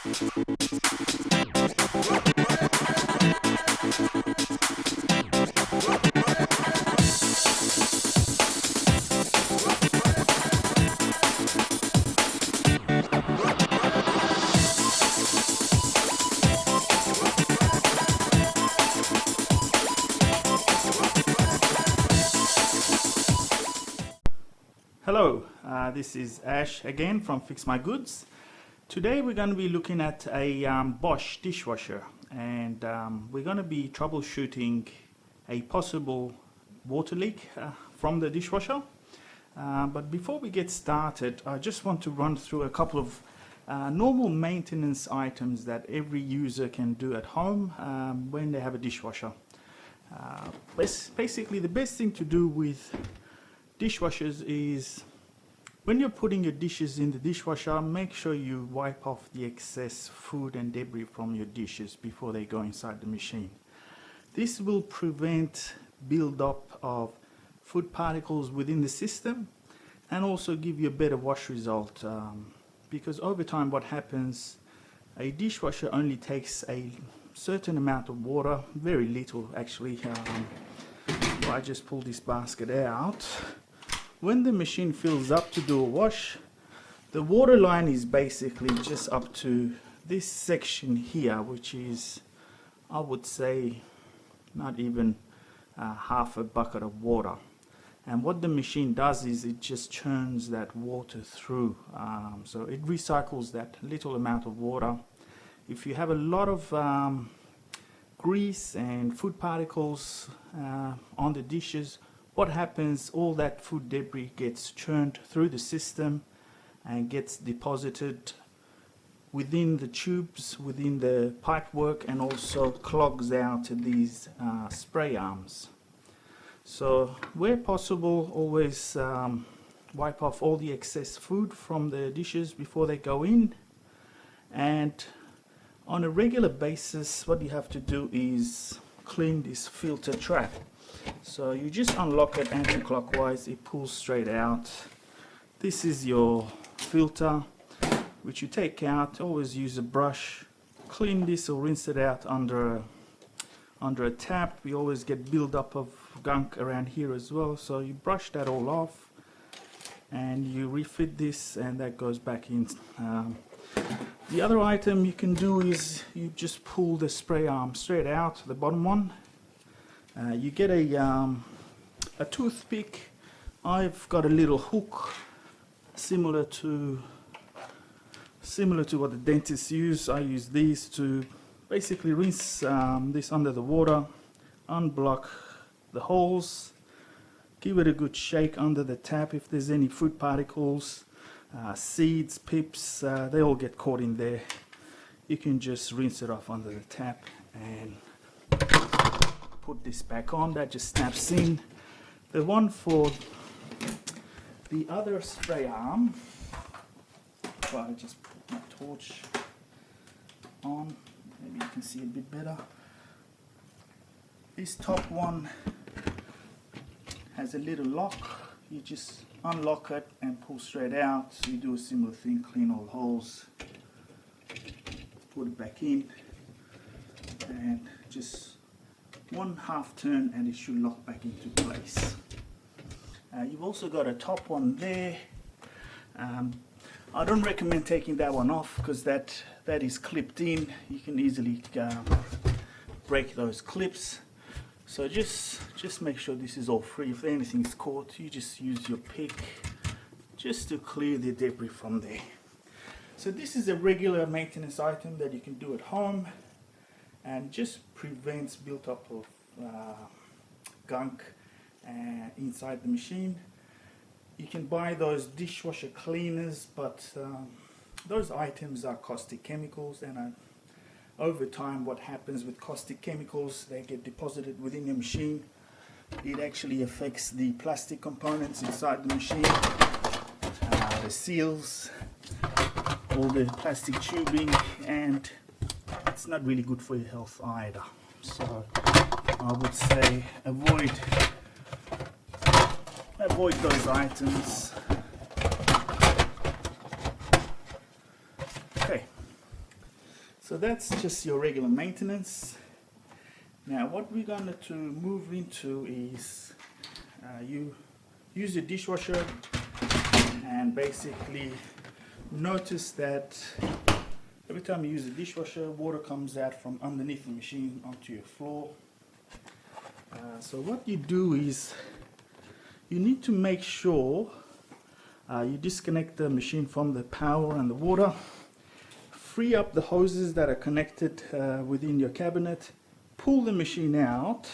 Hello, this is Ash again from FIXMYGOODS. Today we're going to be looking at a Bosch dishwasher, and we're going to be troubleshooting a possible water leak from the dishwasher. But before we get started, I just want to run through a couple of normal maintenance items that every user can do at home when they have a dishwasher. Basically, the best thing to do with dishwashers is when you're putting your dishes in the dishwasher, make sure you wipe off the excess food and debris from your dishes before they go inside the machine. This will prevent build-up of food particles within the system and also give you a better wash result, because over time what happens, a dishwasher only takes a certain amount of water, very little actually. So I just pull this basket out. When the machine fills up to do a wash, the water line is basically just up to this section here, which is, I would say, not even half a bucket of water. And what the machine does is it just churns that water through, so it recycles that little amount of water. If you have a lot of grease and food particles on the dishes, what happens, all that food debris gets churned through the system and gets deposited within the tubes, within the pipework, and also clogs out these spray arms. So where possible, always wipe off all the excess food from the dishes before they go in. And on a regular basis, what you have to do is clean this filter trap. So you just unlock it anti-clockwise, it pulls straight out. This is your filter, which you take out. Always use a brush, clean this or rinse it out under a tap. We always get build-up of gunk around here as well, so you brush that all off and you refit this, and that goes back in. The other item you can do is you just pull the spray arm straight out, the bottom one. You get a toothpick. I've got a little hook similar to what the dentists use. I use these to basically rinse this under the water, unblock the holes, give it a good shake under the tap. If there's any food particles, seeds, pips, they all get caught in there. You can just rinse it off under the tap and put this back on. That just snaps in. The one for the other spray arm, if I just put my torch on, maybe you can see a bit better. This top one has a little lock. You just unlock it and pull straight out. So you do a similar thing, clean all the holes, put it back in, and just one half turn and it should lock back into place. You've also got a top one there. I don't recommend taking that one off because that is clipped in. You can easily break those clips. So just make sure this is all free. If anything's caught, you just use your pick just to clear the debris from there. So this is a regular maintenance item that you can do at home and just prevents build-up of gunk inside the machine. You can buy those dishwasher cleaners, but those items are caustic chemicals, and over time what happens with caustic chemicals, they get deposited within your machine. It actually affects the plastic components inside the machine, the seals, all the plastic tubing, and it's not really good for your health either. So I would say avoid those items. Okay, So that's just your regular maintenance. Now what we're going to move into is you use your dishwasher and basically notice that every time you use a dishwasher, water comes out from underneath the machine onto your floor. So what you do is you need to make sure you disconnect the machine from the power and the water, free up the hoses that are connected within your cabinet, pull the machine out.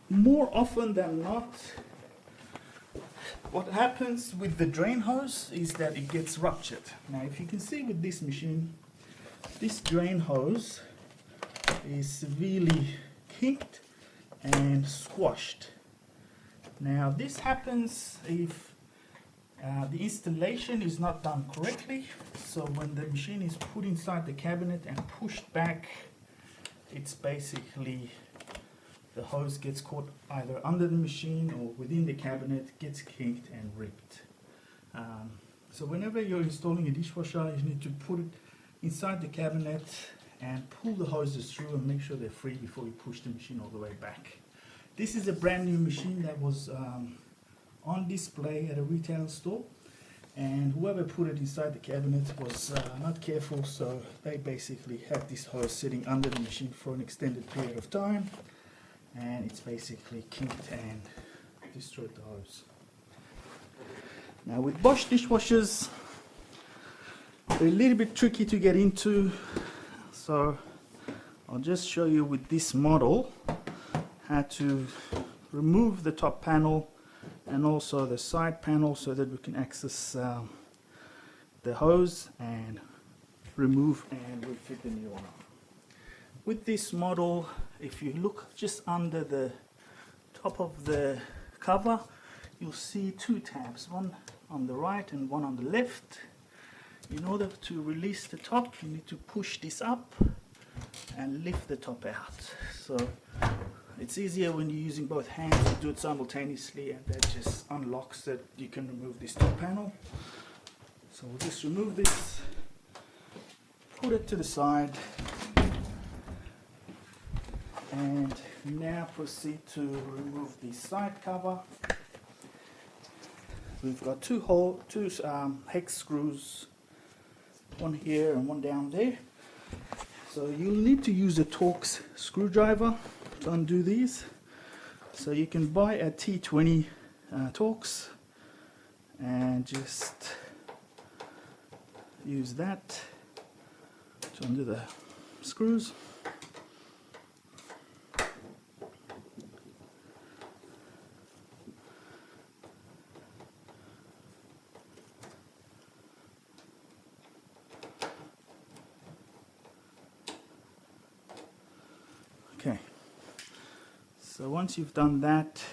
More often than not, what happens with the drain hose is that it gets ruptured. Now if you can see with this machine, this drain hose is severely kinked and squashed. Now this happens if the installation is not done correctly. So when the machine is put inside the cabinet and pushed back, it's basically the hose gets caught either under the machine or within the cabinet, gets kinked and ripped. So whenever you're installing a dishwasher, you need to put it inside the cabinet and pull the hoses through and make sure they're free before you push the machine all the way back. This is a brand new machine that was on display at a retail store, and whoever put it inside the cabinet was not careful, so they basically had this hose sitting under the machine for an extended period of time, and it's basically kinked and destroyed the hose. Now with Bosch dishwashers, they're a little bit tricky to get into, so I'll just show you with this model how to remove the top panel and also the side panel so that we can access the hose and remove and refit the new one. With this model, if you look just under the top of the cover, you'll see two tabs, one on the right and one on the left. In order to release the top, you need to push this up and lift the top out. So it's easier when you're using both hands to do it simultaneously, and that just unlocks that you can remove this top panel. So we'll just remove this, put it to the side, and now proceed to remove the side cover. We've got two hex screws, one here and one down there. So you'll need to use a Torx screwdriver to undo these. So you can buy a T20 Torx and just use that to undo the screws. Okay, so once you've done that,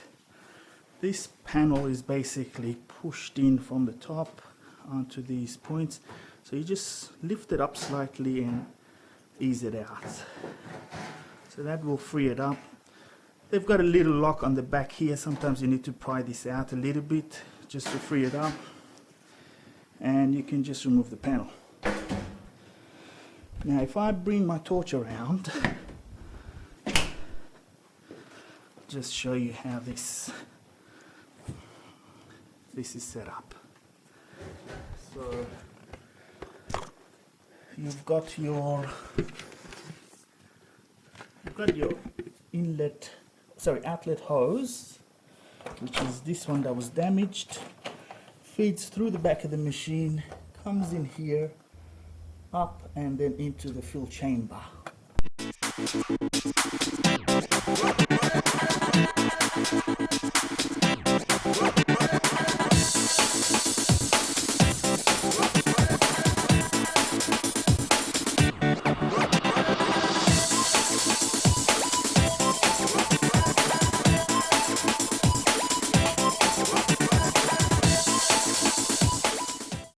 this panel is basically pushed in from the top onto these points. So you just lift it up slightly and ease it out. So that will free it up. They've got a little lock on the back here. Sometimes you need to pry this out a little bit just to free it up. And you can just remove the panel. Now if I bring my torch around, just show you how this is set up. So you've got your outlet hose, which is this one that was damaged, feeds through the back of the machine, comes in here, up and then into the fill chamber.